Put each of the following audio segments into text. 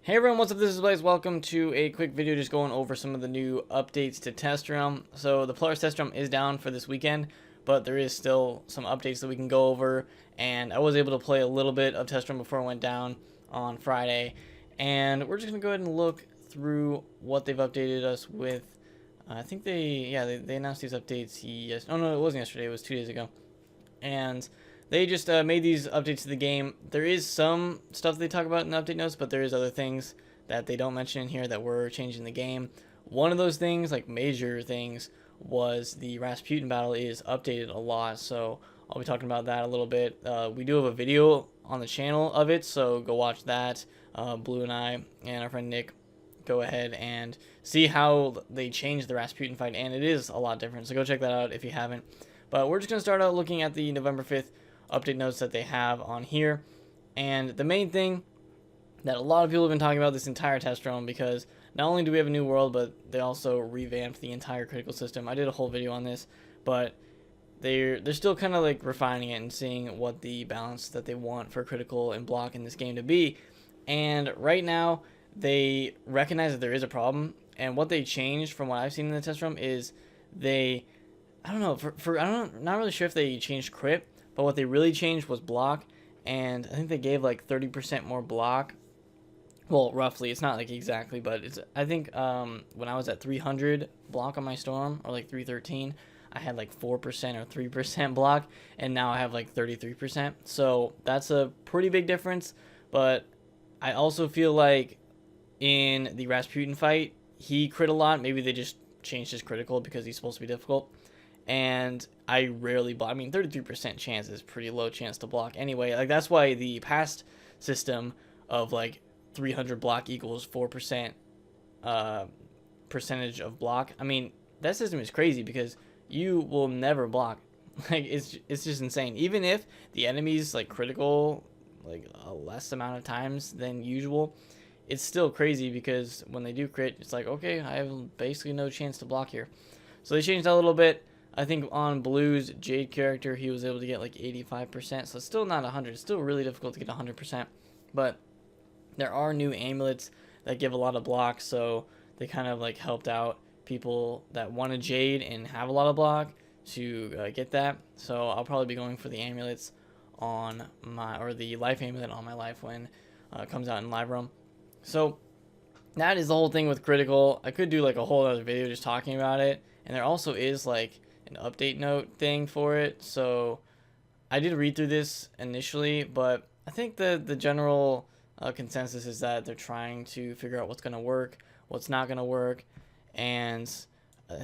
Hey everyone, what's up? This is Blaze. Welcome to a quick video just going over some of the new updates to Test Realm. So the Polaris Test Realm is down for this weekend, but there is still some updates that we can go over. And I was able to play a little bit of Test Realm before I went down on Friday. And we're just going to go ahead and look through what they've updated us with. I think they announced these updates yesterday. Oh no, it wasn't yesterday, it was 2 days ago. And they just made these updates to the game. There is some stuff they talk about in the update notes, but there is other things that they don't mention in here that were changing the game. One of those things, like major things, was the Rasputin battle is updated a lot, so I'll be talking about that a little bit. We do have a video on the channel of it, so go watch that. Blue and I and our friend Nick go ahead and see how they changed the Rasputin fight, and it is a lot different, so go check that out if you haven't. But we're just going to start out looking at the November 5th update notes that they have on here. And the main thing that a lot of people have been talking about this entire test realm, because not only do we have a new world, but they also revamped the entire critical system. I did a whole video on this, but they're still kind of like refining it and seeing what the balance that they want for critical and block in this game to be. And right now they recognize that there is a problem, and what they changed from what I've seen in the test realm is they, I don't know, not really sure if they changed crit, but what they really changed was block, and I think they gave like 30% more block. Well, roughly, it's not like exactly, but it's, I think when I was at 300 block on my storm, or like 313, I had like 4% or 3% block, and now I have like 33%. So that's a pretty big difference. But I also feel like in the Rasputin fight, he crit a lot. Maybe they just changed his critical because he's supposed to be difficult. And I rarely block. I mean, 33% chance is pretty low chance to block anyway. Like, that's why the past system of like 300 block equals 4% percentage of block. I mean, that system is crazy because you will never block. Like, it's just insane. Even if the enemy's like critical like a less amount of times than usual, it's still crazy because when they do crit, it's like, okay, I have basically no chance to block here. So they changed that a little bit. I think on Blue's Jade character, he was able to get like 85%, so it's still not 100. It's still really difficult to get 100%, but there are new amulets that give a lot of block, so they kind of like helped out people that want a Jade and have a lot of block to get that. So I'll probably be going for the amulets on my, or the life amulet on my life when it comes out in live realm. So that is the whole thing with critical. I could do like a whole other video just talking about it, and there also is like an update note thing for it. So I did read through this initially, but I think the general consensus is that they're trying to figure out what's going to work, what's not going to work. And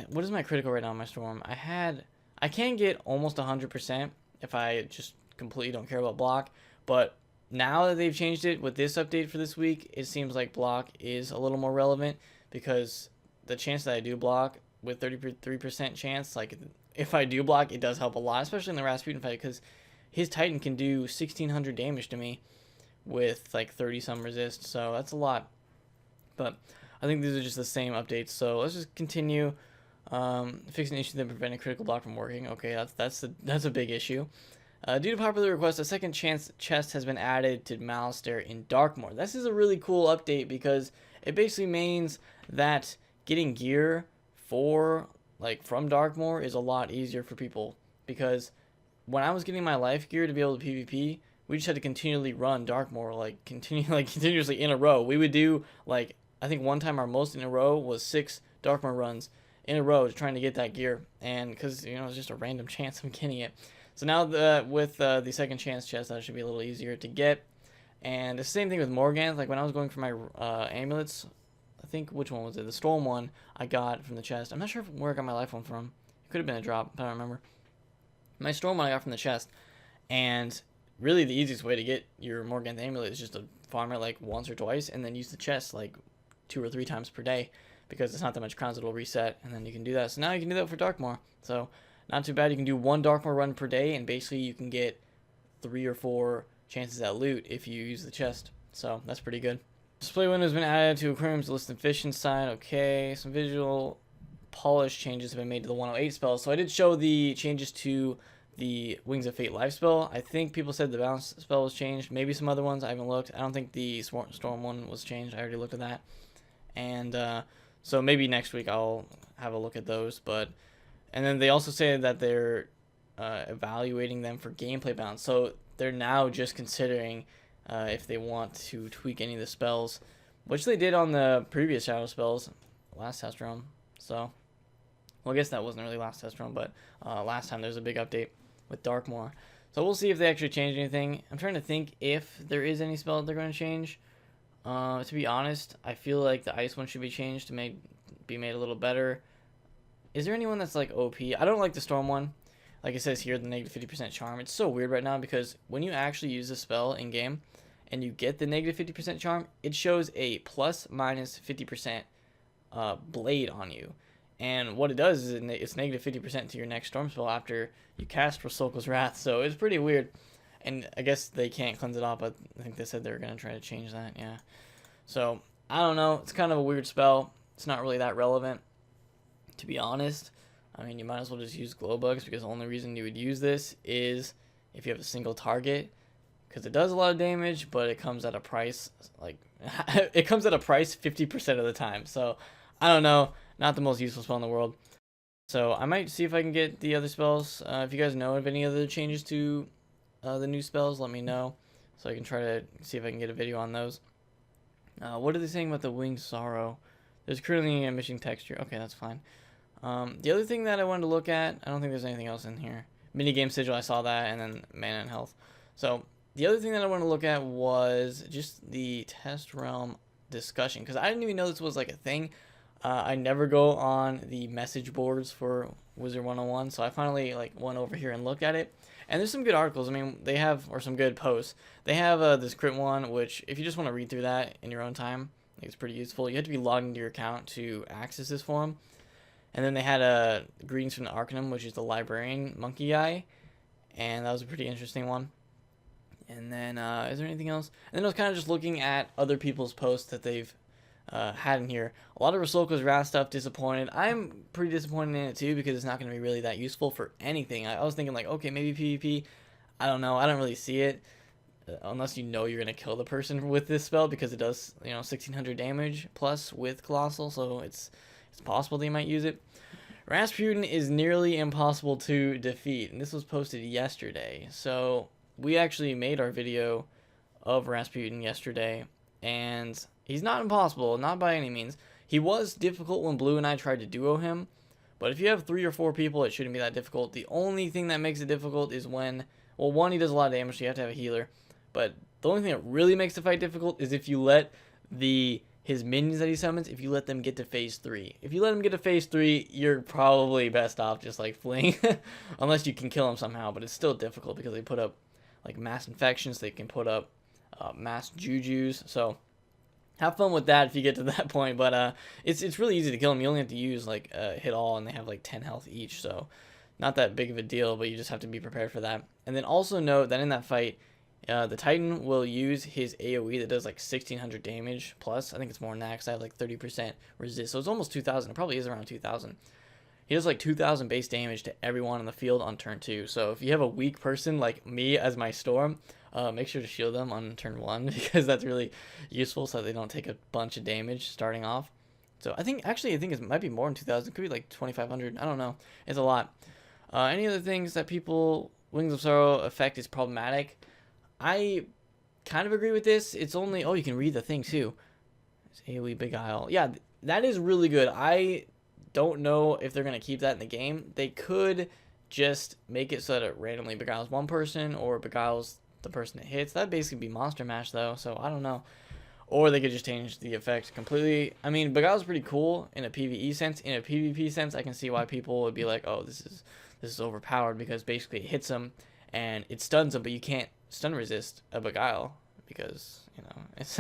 what is my critical right now on my storm? I can get almost 100% if I just completely don't care about block, but now that they've changed it with this update for this week, it seems like block is a little more relevant, because the chance that I do block with 33% chance, like if I do block, it does help a lot, especially in the Rasputin fight, because his Titan can do 1600 damage to me with like 30 some resist, so that's a lot. But I think these are just the same updates, so let's just continue. Fixing issues that prevented critical block from working. Okay, that's a big issue. Due to popular request, a second chance chest has been added to Malastare in Darkmoor. This is a really cool update because it basically means that getting gear from Darkmoor is a lot easier for people, because when I was getting my life gear to be able to PvP, we just had to continually run Darkmoor, continuously in a row. We would do, like, I think one time our most in a row was 6 Darkmoor runs in a row trying to get that gear, and because, you know, it's just a random chance I'm getting it. So now with the second chance chest, that should be a little easier to get. And the same thing with Morgans. Like when I was going for my amulets, I think, which one was it? The Storm one I got from the chest. I'm not sure where I got my life one from. It could have been a drop, but I don't remember. My Storm one I got from the chest. And really the easiest way to get your Morgans amulet is just to farm it like once or twice, and then use the chest like 2 or 3 times per day, because it's not that much crowns, it'll reset, and then you can do that. So now you can do that for Darkmoor. So not too bad. You can do 1 Darkmoor run per day, and basically you can get 3 or 4 chances at loot if you use the chest. So that's pretty good. Display window has been added to aquariums, list and fish inside. Okay, some visual polish changes have been made to the 108 spells. So I did show the changes to the Wings of Fate life spell. I think people said the balance spell was changed. Maybe some other ones. I haven't looked. I don't think the storm one was changed. I already looked at that. And so maybe next week I'll have a look at those. And then they also say that they're evaluating them for gameplay balance. So they're now just considering if they want to tweak any of the spells, which they did on the previous shadow spells last test round. So, well, I guess that wasn't really last test round, but last time there was a big update with Darkmoor. So we'll see if they actually change anything. I'm trying to think if there is any spell that they're going to change. To be honest, I feel like the ice one should be changed to be made a little better. Is there anyone that's like OP? I don't like the storm one. Like it says here, the negative 50% charm. It's so weird right now because when you actually use the spell in game and you get the negative 50% charm, it shows a plus minus 50% blade on you. And what it does is it's negative 50% to your next storm spell after you cast Rosolko's Wrath. So it's pretty weird. And I guess they can't cleanse it off, but I think they said they were going to try to change that. Yeah. So I don't know. It's kind of a weird spell. It's not really that relevant, to be honest. I mean, you might as well just use glow bugs because the only reason you would use this is if you have a single target, because it does a lot of damage, but it comes at a price, like, it comes at a price 50% of the time. So, I don't know. Not the most useful spell in the world. So, I might see if I can get the other spells. If you guys know of any other changes to the new spells, let me know. So, I can try to see if I can get a video on those. What are they saying about the Winged Sorrow? There's currently a missing texture. Okay, that's fine. The other thing that I wanted to look at, I don't think there's anything else in here. Minigame sigil, I saw that, and then mana and health. So, the other thing that I want to look at was just the test realm discussion, because I didn't even know this was like a thing. I never go on the message boards for Wizard101, so I finally went over here and looked at it. And there's some good articles. I mean, they have, or some good posts. They have this crit one, which if you just want to read through that in your own time, I think it's pretty useful. You have to be logged into your account to access this forum. And then they had a Greetings from the Arcanum, which is the librarian monkey guy. And that was a pretty interesting one. And then, is there anything else? And then I was kind of just looking at other people's posts that they've had in here. A lot of Rosolko's Wrath stuff, disappointed. I'm pretty disappointed in it too because it's not going to be really that useful for anything. I was thinking okay, maybe PvP. I don't know. I don't really see it. Unless you know you're going to kill the person with this spell because it does, 1600 damage plus with Colossal. So it's possible they might use it. Rasputin is nearly impossible to defeat, and this was posted yesterday. So we actually made our video of Rasputin yesterday, and he's not impossible, not by any means. He was difficult when Blue and I tried to duo him, but if you have 3 or 4 people, it shouldn't be that difficult. The only thing that makes it difficult is when, well, one, he does a lot of damage, so you have to have a healer, but the only thing that really makes the fight difficult is if you let his minions that he summons, if you let them get to phase 3. If you let them get to phase 3, you're probably best off just fleeing. Unless you can kill them somehow, but it's still difficult because they put up mass infections, they can put up mass jujus. So have fun with that if you get to that point. But it's really easy to kill them. You only have to use hit all, and they have 10 health each. So not that big of a deal, but you just have to be prepared for that. And then also note that in that fight, the Titan will use his AoE that does 1600 damage plus. I think it's more than that because I have 30% resist. So it's almost 2000. It probably is around 2000. He does 2000 base damage to everyone on the field on turn 2. So if you have a weak person like me as my Storm, make sure to shield them on turn 1 because that's really useful so they don't take a bunch of damage starting off. So I think it might be more than 2000. It could be 2500. I don't know. It's a lot. Any other things that Wings of Sorrow effect is problematic? I kind of agree with this. It's only, you can read the thing too. It's AoE Beguile. Yeah, that is really good. I don't know if they're going to keep that in the game. They could just make it so that it randomly beguiles one person or beguiles the person it hits. That'd basically be Monster Mash though, so I don't know. Or they could just change the effect completely. I mean, beguile's pretty cool in a PvE sense. In a PvP sense, I can see why people would be like, oh, this is overpowered because basically it hits them and it stuns them, but you can't stun resist a beguile because it's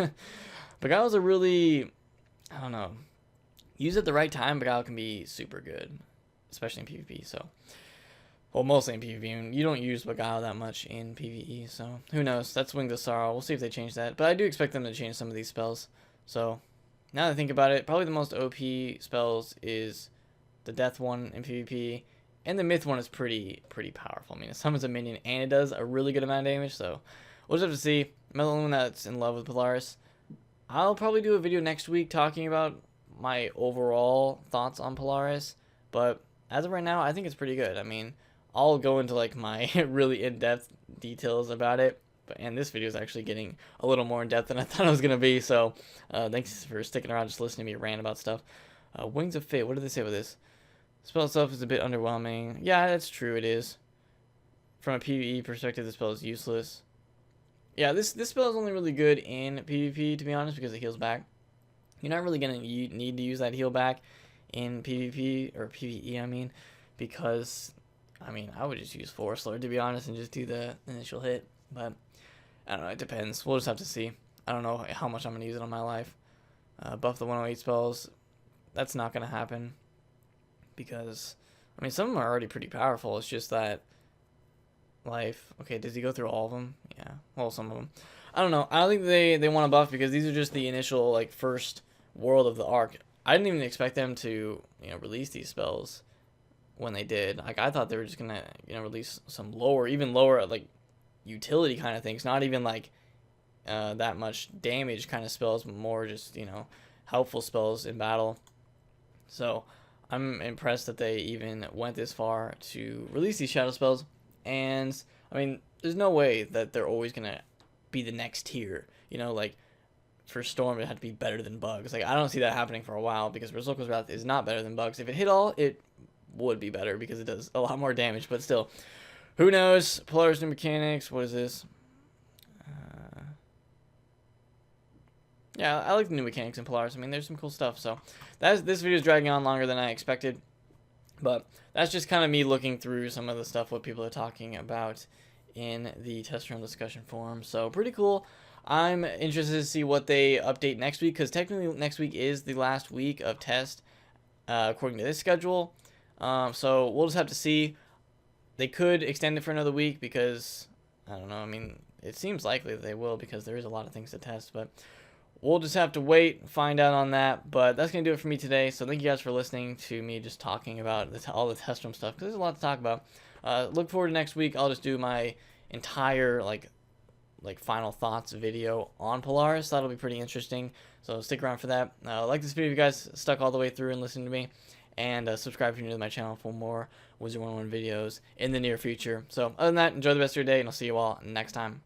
beguile's a really, I don't know, use it at the right time. Beguile can be super good, especially in PvP. So, well, mostly in PvP, and you don't use beguile that much in PvE. So who knows? That's Wings of Sorrow. We'll see if they change that, but I do expect them to change some of these spells. So now that I think about it, probably the most OP spells is the death one in PvP And the myth one is pretty powerful. I mean, it summons a minion and it does a really good amount of damage. So we'll just have to see. I'm the only one that's in love with Polaris. I'll probably do a video next week talking about my overall thoughts on Polaris. But as of right now, I think it's pretty good. I mean, I'll go into like my really in-depth details about it. And this video is actually getting a little more in-depth than I thought it was going to be. So thanks for sticking around, just listening to me rant about stuff. Wings of Fate, what did they say with this? Spell itself is a bit underwhelming. Yeah, that's true, it is. From a PvE perspective, the spell is useless. Yeah, this spell is only really good in PvP, to be honest, because it heals back. You're not really going to need to use that heal back in PvP, or PvE, I mean, because, I mean, I would just use Forest Lord, to be honest, and just do the initial hit. But, I don't know, it depends. We'll just have to see. I don't know how much I'm going to use it on my life. Buff the 108 spells. That's not going to happen. Because, I mean, some of them are already pretty powerful. It's just that life. Okay, does he go through all of them? Yeah, well, some of them. I don't know. I don't think they want to buff because these are just the initial, like, first world of the arc. I didn't even expect them to, you know, release these spells when they did. Like, I thought they were just going to, you know, release some lower, even lower, like, utility kind of things. Not even, like, that much damage kind of spells, but more just, you know, helpful spells in battle. So I'm impressed that they even went this far to release these shadow spells. And, I mean, there's no way that they're always going to be the next tier. You know, like, for Storm, it had to be better than Bugs. Like, I don't see that happening for a while because Berserker's Wrath is not better than Bugs. If it hit all, it would be better because it does a lot more damage. But still, who knows? Polaris new mechanics. What is this? Yeah, I like the new mechanics in Polaris. I mean, there's some cool stuff. So this video is dragging on longer than I expected. But that's just kind of me looking through some of the stuff, what people are talking about in the test room discussion forum. So pretty cool. I'm interested to see what they update next week, because technically next week is the last week of test according to this schedule. So we'll just have to see. They could extend it for another week because, I don't know, I mean, it seems likely that they will because there is a lot of things to test, but we'll just have to wait and find out on that. But that's going to do it for me today. So thank you guys for listening to me just talking about all the test room stuff, because there's a lot to talk about. Look forward to next week. I'll just do my entire, like final thoughts video on Polaris. That'll be pretty interesting. So stick around for that. Like this video if you guys stuck all the way through and listened to me. And subscribe if you're new to my channel for more Wizard101 videos in the near future. So other than that, enjoy the rest of your day, and I'll see you all next time.